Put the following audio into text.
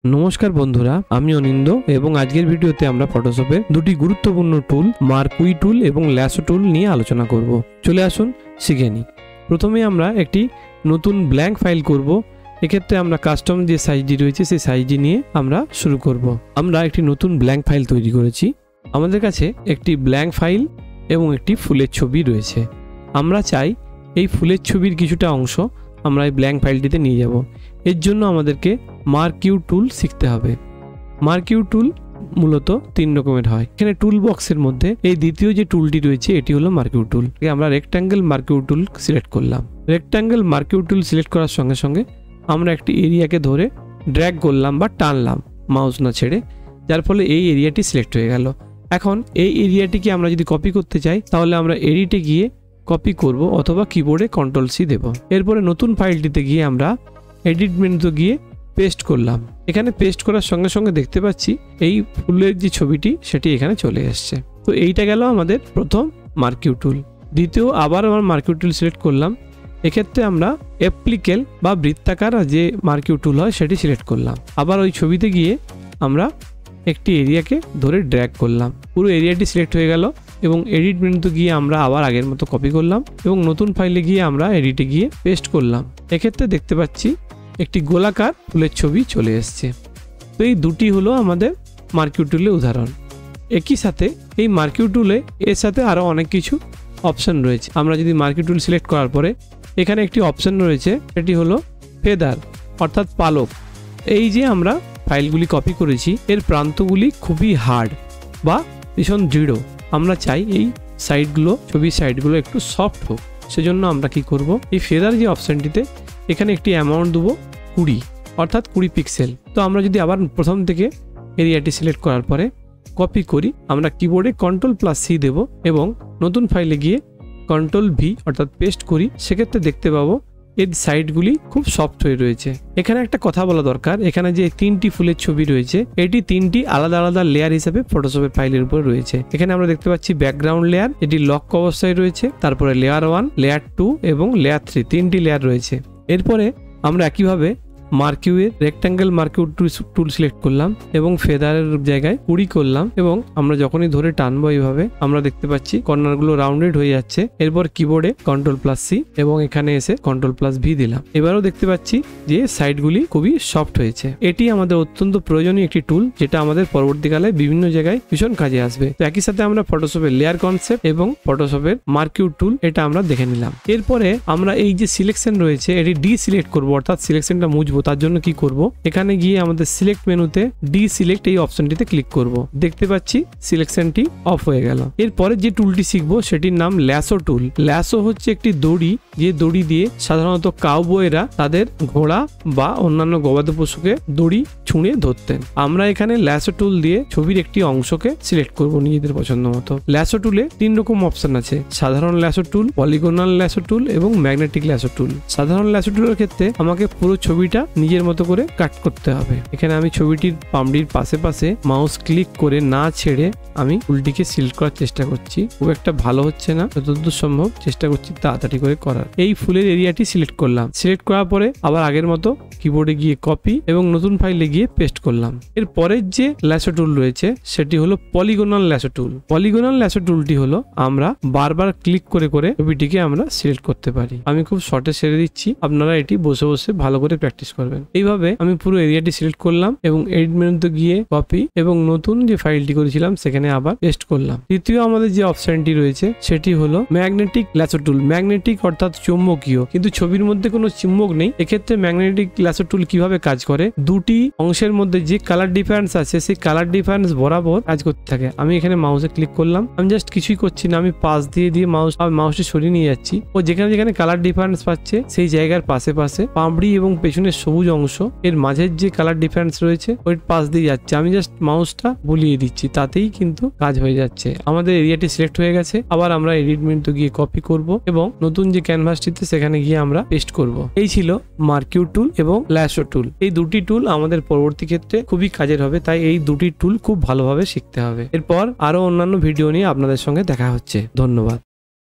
নমস্কার বন্ধুরা, আমি অনিন্দ এবং আজকের ভিডিওতে আমরা ফটোশপের দুটি গুরুত্বপূর্ণ টুল মার্কুই টুল এবং ল্যাসো টুল নিয়ে আলোচনা করব। চলে আসুন শিখে নিই। প্রথমে আমরা একটি নতুন ব্ল্যাঙ্ক ফাইল করব। এক্ষেত্রে আমরা কাস্টম যে সাইজটি রয়েছে সেই সাইজটি নিয়ে আমরা শুরু করব। আমরা একটি নতুন ব্ল্যাঙ্ক ফাইল তৈরি করেছি। আমাদের কাছে একটি ব্ল্যাঙ্ক ফাইল এবং একটি ফুলের ছবি রয়েছে। আমরা চাই এই ফুলের ছবির কিছুটা অংশ আমরা এই ব্ল্যাঙ্ক ফাইলটিতে নিয়ে যাব। এর জন্য আমাদেরকে মার্কিউ টুল শিখতে হবে। মার্কিউ টুল মূলত তিন রকমের হয়। এখানে টুল বক্সের মধ্যে এই দ্বিতীয় যে টুলটি রয়েছে এটি হলো মার্কিউ টুল। আমরা রেক্ট্যাঙ্গেল মার্কিউ টুল সিলেক্ট করলাম। রেক্ট্যাঙ্গেল মার্কিউ টুল সিলেক্ট করার সঙ্গে সঙ্গে আমরা একটি এরিয়াকে ধরে ড্র্যাগ করলাম বা টানলাম মাউস না ছেড়ে, যার ফলে এই এরিয়াটি সিলেক্ট হয়ে গেল। এখন এই এরিয়াটিকে আমরা যদি কপি করতে চাই তাহলে আমরা এডিটে গিয়ে কপি করব অথবা কিবোর্ডে কন্ট্রোল সি দেব। এরপরে নতুন ফাইলটিতে গিয়ে আমরা এডিট মেনুতে গিয়ে পেস্ট করলাম। এখানে পেস্ট করার সঙ্গে সঙ্গে দেখতে পাচ্ছি এই ফুলের যে ছবিটি সেটি এখানে চলে এসছে। তো এইটা গেল আমাদের প্রথম মার্কিউ টুল। দ্বিতীয় আবার আমার মার্কিউ টুল সিলেক্ট করলাম। এক্ষেত্রে আমরা অ্যাপ্লিকেল বা বৃত্তাকার যে মার্কিউ টুল হয় সেটি সিলেক্ট করলাম। আবার ওই ছবিতে গিয়ে আমরা একটি এরিয়াকে ধরে ড্র্যাগ করলাম। পুরো এরিয়াটি সিলেক্ট হয়ে গেল এবং এডিট মেনুতে গিয়ে আমরা আবার আগের মতো কপি করলাম এবং নতুন ফাইলে গিয়ে আমরা এডিটে গিয়ে পেস্ট করলাম। এক্ষেত্রে দেখতে পাচ্ছি একটি গোলাকার ফুলের ছবি চলে এসছে। তো এই দুটি হলো আমাদের মার্কিউ টুলের উদাহরণ। একই সাথে এই মার্কিউ টুলে এর সাথে আরও অনেক কিছু অপশন রয়েছে। আমরা যদি মার্কিউ টুল সিলেক্ট করার পরে এখানে একটি অপশন রয়েছে, সেটি হলো ফেদার অর্থাৎ পালক। এই যে আমরা ফাইলগুলি কপি করেছি এর প্রান্তগুলি খুবই হার্ড বা ভীষণ দৃঢ়। আমরা চাই এই সাইডগুলো, ছবির সাইডগুলো একটু সফট হোক। সেজন্য আমরা কি করব, এই ফেদার যে অপশনটিতে এখানে একটি অ্যামাউন্ট দেবো 20 অর্থাৎ 20 পিক্সেল। তো আমরা যদি আবার প্রথম থেকে এরিয়াটি সিলেক্ট করার পরে কপি করি, আমরা কিবোর্ডে কন্ট্রোল+C দেব এবং নতুন ফাইলে গিয়ে কন্ট্রোল+V অর্থাৎ পেস্ট করি। সেক্ষেত্রে দেখতে পাবো এর সাইডগুলি খুব সফট হয়ে রয়েছে। এখানে একটা কথা বলা দরকার, এখানে যে তিনটি ফুলের ছবি রয়েছে এটি তিনটি আলাদা আলাদা লেয়ার হিসেবে ফটোশপের ফাইলের উপর রয়েছে। এখানে আমরা দেখতে পাচ্ছি ব্যাকগ্রাউন্ড লেয়ার, এটি লক অবস্থায় রয়েছে। তারপরে লেয়ার 1, লেয়ার 2 এবং লেয়ার 3, তিনটি লেয়ার রয়েছে। এরপরে আমরা একইভাবে মার্কিউয়ের রেক্ট্যাঙ্গেল মার্কিউ টুল সিলেক্ট করলাম এবং ফেদারের জায়গায় 20 করলাম এবং আমরা যখনই ধরে টানবো এইভাবে আমরা দেখতে পাচ্ছি কর্নারগুলো রাউন্ডেড হয়ে যাচ্ছে। এরপর কিবোর্ডে কন্ট্রোল+C এবং এখানে এসে কন্ট্রোল+V দিলাম। এবারও দেখতে পাচ্ছি যে সাইডগুলি খুবই সফট হয়েছে। এটি আমাদের অত্যন্ত প্রয়োজনীয় একটি টুল, যেটা আমাদের পরবর্তীকালে বিভিন্ন জায়গায় ভীষণ কাজে আসবে। তো একই সাথে আমরা ফটোশপের লেয়ার কনসেপ্ট এবং ফটোশপের মার্কিউ টুল এটা আমরা দেখে নিলাম। এরপরে আমরা এই যে সিলেকশন রয়েছে এটি ডিসিলেক্ট করবো, অর্থাৎ সিলেকশনটা মুছবো। তার জন্য কি করব, এখানে গিয়ে আমাদের সিলেক্ট মেনুতে ডিসিলেক্ট এই অপশনটিতে ক্লিক করব। দেখতে পাচ্ছি সিলেকশনটি অফ হয়ে গেল। এরপরে যে টুলটি শিখবো সেটির নাম ল্যাসো টুল। ল্যাসো হচ্ছে একটি দড়ি, যে দড়ি দিয়ে সাধারণত কাউবয়েরা তাদের ঘোড়া বা অন্যান্য গবাদি পশুকে দড়ি ছুঁড়ে ধরতেন। আমরা এখানে ল্যাসো টুল দিয়ে ছবির একটি অংশকে সিলেক্ট করব নিজেদের পছন্দ মতো। ল্যাসো টুলে 3 রকম অপশন আছে, সাধারণ ল্যাসো টুল, পলিগোনাল ল্যাসো টুল এবং ম্যাগনেটিক ল্যাসো টুল। সাধারণ ল্যাসো টুলের ক্ষেত্রে আমাকে পুরো ছবিটা নিজের মতো করে কাট করতে হবে। এখানে আমি ছবিটির পামড়ির পাশে পাশে মাউস ক্লিক করে না ছেড়ে আমি টুলটিকে সিলেক্ট করার চেষ্টা করছি। খুব একটা ভালো হচ্ছে না, যতদূর সম্ভব চেষ্টা করছি তাড়াতাড়ি করে করার। এই ফুলের এরিয়াটি সিলেক্ট করলাম। সিলেক্ট করার পরে আবার আগের মতো কিবোর্ডে গিয়ে কপি এবং নতুন ফাইলে গিয়ে পেস্ট করলাম। এর পরের যে ল্যাসো টুল রয়েছে সেটি হলো পলিগোনাল ল্যাসো টুল। পলিগোনাল ল্যাসো টুলটি হলো আমরা বারবার ক্লিক করে করে ছবিটিকে আমরা সিলেক্ট করতে পারি। আমি খুব শর্টে ছেড়ে দিচ্ছি, আপনারা এটি বসে বসে ভালো করে প্র্যাকটিস করবেন। এইভাবে আমি পুরো এরিয়াটি সিলেক্ট করলাম এবং এডিট মেনুতে গিয়ে কপি এবং নতুন যে ফাইলটি করেছিলাম সেখানে আবার পেস্ট করলাম। তৃতীয় আমাদের যে অপশনটি রয়েছে সেটি হলো ম্যাগনেটিক ল্যাসো টুল। ম্যাগনেটিক অর্থাৎ চৌম্বকীয়, কিন্তু ছবির মধ্যে কোনো চুম্বক নেই। এক্ষেত্রে ম্যাগনেটিক ল্যাসো টুল কিভাবে কাজ করে, দুটি অংশের মধ্যে যে কালার ডিফারেন্স আছে সেই কালার ডিফারেন্স বরাবর কাজ করতে থাকে। আমি এখানে মাউসে ক্লিক করলাম, আমি জাস্ট কিছুই করছি না, আমি পাশ দিয়ে মাউসটি সরিয়ে নিয়ে যাচ্ছি ও যেখানে যেখানে কালার ডিফারেন্স পাচ্ছে সেই জায়গার পাশে পাশে পামড়ি এবং পেছনের সবুজ অংশ এর মাঝের যে কালার ডিফারেন্স রয়েছে ওই পাশ দিয়ে যাচ্ছে। আমি জাস্ট মাউসটা বুলিয়ে দিচ্ছি, তাতেই কিন্তু কাজ হয়ে যাচ্ছে। আমাদের এরিয়াটি সিলেক্ট হয়ে গেছে। আবার আমরা এডিট মেনুতে গিয়ে কপি করব এবং নতুন যে ক্যানভাসটিতে সেখানে গিয়ে আমরা পেস্ট করব। এই ছিল মার্কিউ টুল এবং ল্যাসো টুল। এই দুটি টুল আমাদের পরবর্তী ক্ষেত্রে খুবই কাজের হবে, তাই এই দুটি টুল খুব ভালোভাবে শিখতে হবে। এরপর আরো অন্যান্য ভিডিও নিয়ে আপনাদের সঙ্গে দেখা হচ্ছে। ধন্যবাদ।